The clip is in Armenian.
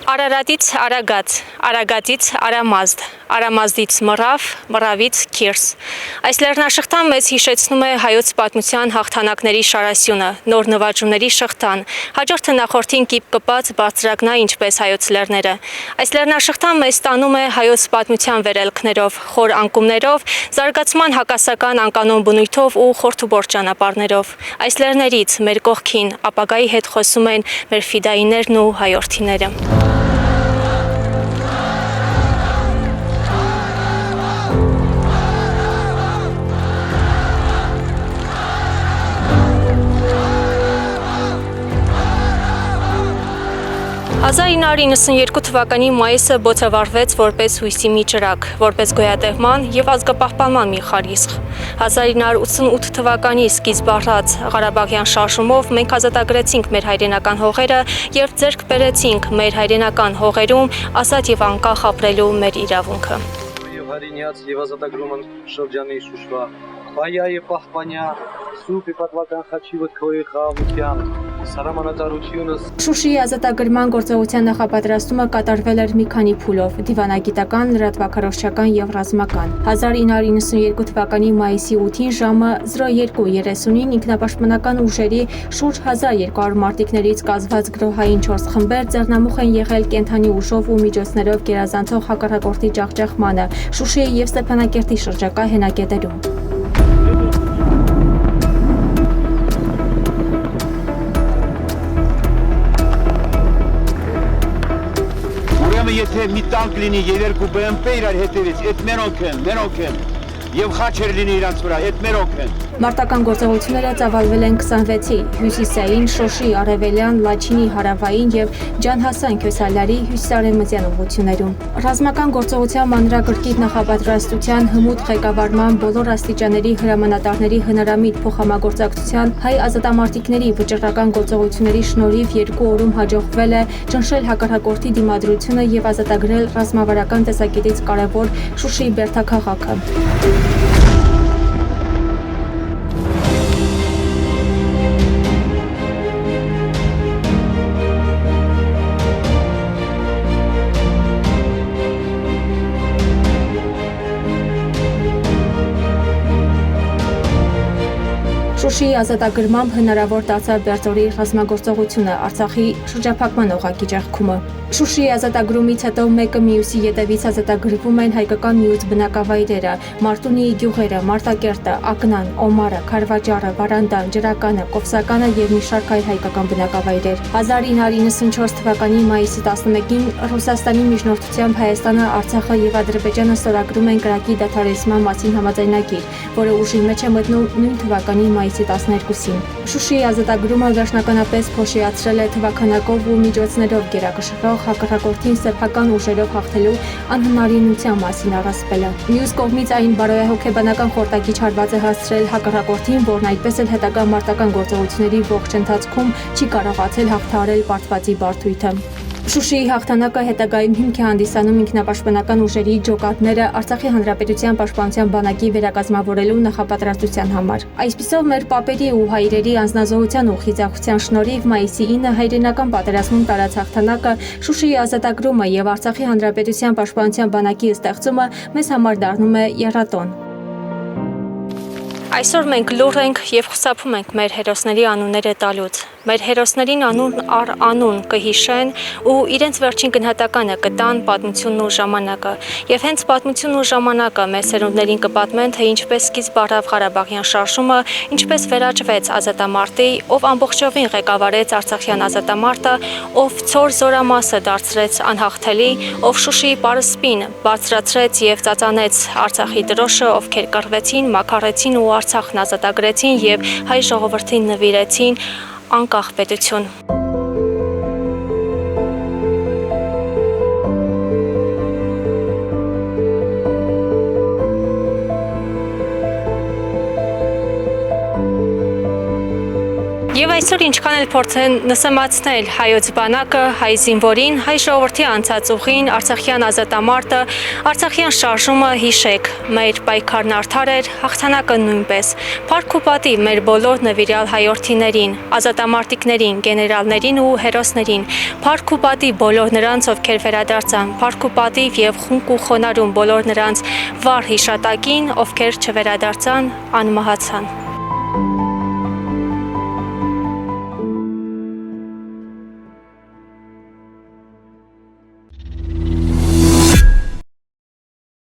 Արարատից Արագած, Արագածից Արամազդ, Արամազդից Մռավ, Մռավից Քիրս։ Այս լեռնաշղթան մեզ հիշեցնում է հայոց պատմության հաղթանակների շարասյունը, նոր նվաճումների շղթան, հաջորդը նախորդին կիպ կպած բարձրակնա ինչպես հայոց լեռները։ Այս լեռնաշղթան մեզ տանում է հայոց պատմության վերելքներով, խոր անկումներով, զարգացման հակասական անկանոն բնույթով ու խորթուբոր ճանապարհներով։ Այս լեռներից մեր կողքին ապագայի հետ խոսում են մեր ֆիդայիներն ու հայորդիները։ 1992 թվականի մայիսը բոցավառվեց որպես հույսի մի ճրագ, որպես գոյատևման և ազգապահպանման մի խարիսխ։ 1988 թվականի սկիզբ առած Ղարաբաղյան շարժումով մենք ազատագրեցինք մեր հայրենական հողերը և ձեռք բերեցինք մեր հայրենական հողերում ազատ և անկախ ապրելու մեր իրավունքը։ Եվ հայրենիաց և ազատագրումն շրջանի Շուշվա, Բայա և պահպանյա, սուրբ և պատվական խաչի վտքոյի խաղաղության, սարամանատարությունս։ Շուշիի ազատագրման գործողության նախապատրաստումը կատարվել էր մի քանի փուլով՝ դիվանագիտական, լրատվաքարոզչական և ռազմական։ 1992 թվականի մայիսի 8-ին ժամը 02:30-ին ինքնապաշտպանական ուժերի շուրջ 1200 մարտիկներից կազմված գրոհային 4 խմբեր ձեռնամուխ են եղել կենդանի ուժով ու միջոցներով գերազանցող հակառակորդի ջախջախմանը Շուշիի և Ստեփանակերտի շրջակա հենակետերում։ Եթե մի տանկ լինի և երկու BMW իրար հետևից, այդ մերոնք են, և խաչեր լինի իրանց վրա, այդ մերոնք են։ Մարտական գործողությունները ծավալվել են 26-ի հյուսիսային, Շոշի արևելյան, Լաչինի հարավային և Ջանհասան Քյոսալարի հյուսիսարևմտյան ուղղություններում։ Ռազմական գործողության մանրակրկիտ նախապատրաստության, հմուտ ղեկավարման, բոլոր աստիճանների հրամանատարների հնարամիտ փոխհամագործակցության, հայ ազատամարտիկների վճռական գործողությունների շնորհիվ 2 օրում հաջողվել է ճնշել հակառակորդի դիմադրությունը և ազատագրել ռազմավարական տեսակետից կարևոր Շուշիի բերդաքաղաքը։ Շուշիի ազատագրմամբ հնարավոր դարձավ Բերձորի ռազմագործողությունը, Արցախի շրջափակման օղակի ճեղքումը։ Շուշիի ազատագրումից հետո մեկը մյուսի ետևից ազատագրվում են հայկական մյուս բնակավայրերը՝ Մարտունիի գյուղերը, Մարտակերտը, Ակնան, Օմարը, Քարվաճառը, Վարանդան, Ջրականը, Կովսականը և մի շարք այլ հայկական բնակավայրեր։ 1994 թվականի մայիսի 11-ին Ռուսաստանի միջնորդությամբ Հայաստանը, Արցախը և Ադրբեջանը ստորագրում են կրակի դադարեցման մասին համաձայնագիր, որը ուժի մեջ է մտնում նույն թվականի մայիսի 12-ին։ Շուշիի ազատագրումը վերջնականապես փոշիացրել է թվաքանակով ու միջոցներով գերակշռող հակառակորդին սեփական ուժերով հաղթելու անհնարինության մասին առասպելը։ Մյուս կողմից այն բարոյահոգեբանական խորտակիչ հարված է հասցրել հակառակորդին, որն այդպես էլ հետագա մարտական գործողությունների ողջ ընթացքում չի կարողացել հաղթահարել պարտվածի բարդույթը։ Շուշիի հաղթանակը հետագայում հիմք է հանդիսանում ինքնապաշտպանական ուժերի ջոկատները Արցախի հանրապետության պաշտպանության բանակի վերակազմավորելու նախապատրաստության համար։ Այսպիսով մեր պապերի ու հայրերի անձնազոհության ու խիզախության շնորհիվ մայիսի 9 հայրենական պատերազմում տարած հաղթանակը, Շուշիի ազատագրումը և Արցախի հանրապետության պաշտպանության բանակի ստեղծումը մեզ համար դառնում է եռատոն։ Այսօր մենք լուռ ենք և խուսափում ենք մեր հերոսների անունները տալուց։ Մեր հերոսներին անուն առ անուն կհիշեն ու իրենց վերջին գնահատականը կտան պատմությունն ու ժամանակը։ Եվ հենց պատմությունն ու ժամանակը մեր սերունդներին կպատմեն, թե ինչպես սկիզբ առավ Ղարաբաղյան շարժումը, ինչպես վերաճվեց ազատամարտի, ով ամբողջովին ղեկավարեց արցախյան ազատամարտը, ով ցոր զորամասը դարձրեց անհաղթելի, ով Շուշիի պարսպին բարձրացրեց և ծածանեց Արցախի դրոշը, ովքեր կռվեցին, մաքարեցին ու Արցախն ազատագրեցին և հայ ժողովրդին նվիրեցին անկախ պետություն։ Եվ այսօր ինչքան էլ փորձեն նսեմացնել հայոց բանակը, հայ զինվորին, հայ ժողովրդի անցած ուղին, Արցախյան ազատամարտը, Արցախյան շարժումը հիշեք, մեր պայքարն արդար էր, հաղթանակը նույնպես։ Փառք ու պատիվ մեր բոլոր նվիրյալ հայորդիներին, ազատամարտիկներին, գեներալներին ու հերոսներին, փառք ու պատիվ բոլոր նրանց, ովքեր վերադարձան, փառք ու պատիվ եւ խունկ ու խոնարհում բոլոր նրանց վառ հիշատակին, ովքեր չվերադարձան, անմահացան։